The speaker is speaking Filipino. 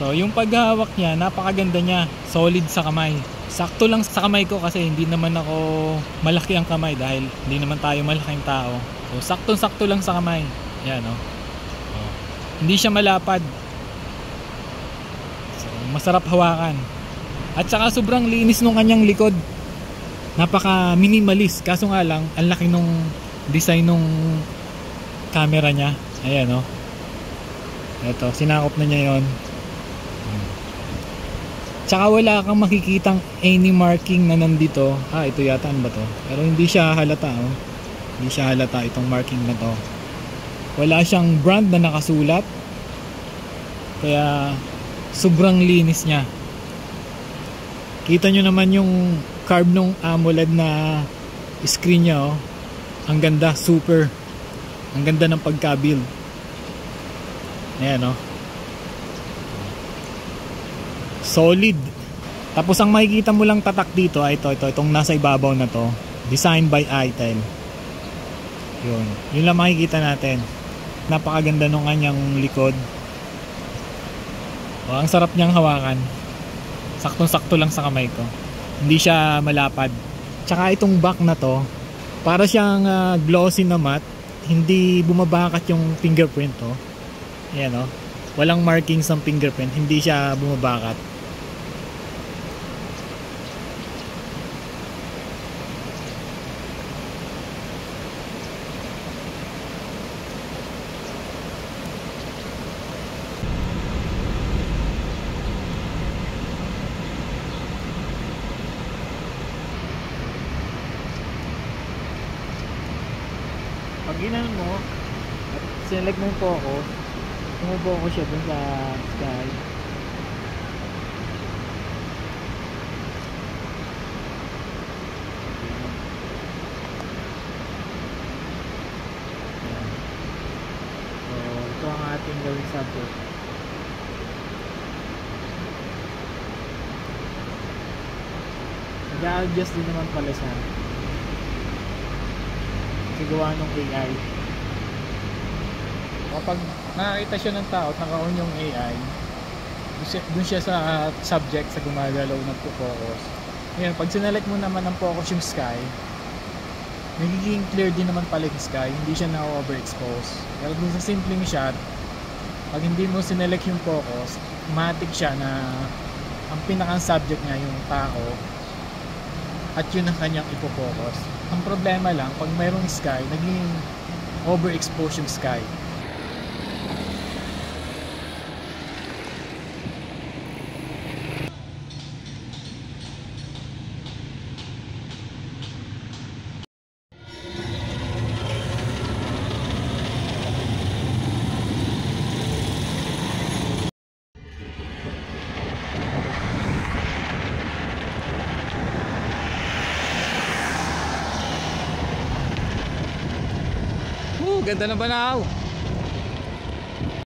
So yung paghawak niya, napakaganda niya, solid sa kamay. Sakto lang sa kamay ko kasi hindi naman ako malaki ang kamay dahil hindi naman tayo malaking tao. So sakto-sakto lang sa kamay. Yan oh. Oh. Hindi siya malapad. So masarap hawakan. At saka sobrang linis nung kanyang likod. Napaka minimalist. Kaso nga lang, ang laki nung design nung camera niya. Ayan oh. Ito, sinakop na niya yon. Tsaka wala kang makikitang any marking na nandito. Ito yata, ano ba to? Pero hindi siya halata oh. Hindi siya halata itong marking na to. Wala siyang brand na nakasulat. Kaya sobrang linis niya. Kita nyo naman yung carb nung AMOLED na screen niya oh. Ang ganda, super. Ang ganda ng pagka-build. Ayan oh. Solid. Tapos ang makikita mo lang tatak dito ay itong nasa ibabaw na to. Designed by ITEL. Yun lang makikita natin. Napakaganda nung kanyang likod. Ang sarap niyang hawakan. Saktong-sakto lang sa kamay ko. Hindi siya malapad. Tsaka itong back na to, para siyang glossy na matte. Hindi bumabakat yung fingerprint to. Ayan o. Walang markings ang fingerprint. Hindi siya bumabakat. Pag ginan mo at select mo yung focus, focus siya dun sa sky. So ito ang ating gawing subject. Nag-a-adjust din naman pala siya gawa ng AI. Kapag nakakita siya ng tao at naka-on yung AI, dun siya sa subject sa gumagalaw ng focus. Ngayon, pag sinelect mo naman ng focus yung sky, nagiging clear din naman pala yung sky, hindi siya na-overexpose. Pero dun sa simpleng shot, pag hindi mo sinelect yung focus, automatic siya na ang pinakang subject niya yung tao at yun ang kanyang ipofocus. Ang problema lang, pag mayroong sky, naging overexpose yung sky. Ganda ng banaw.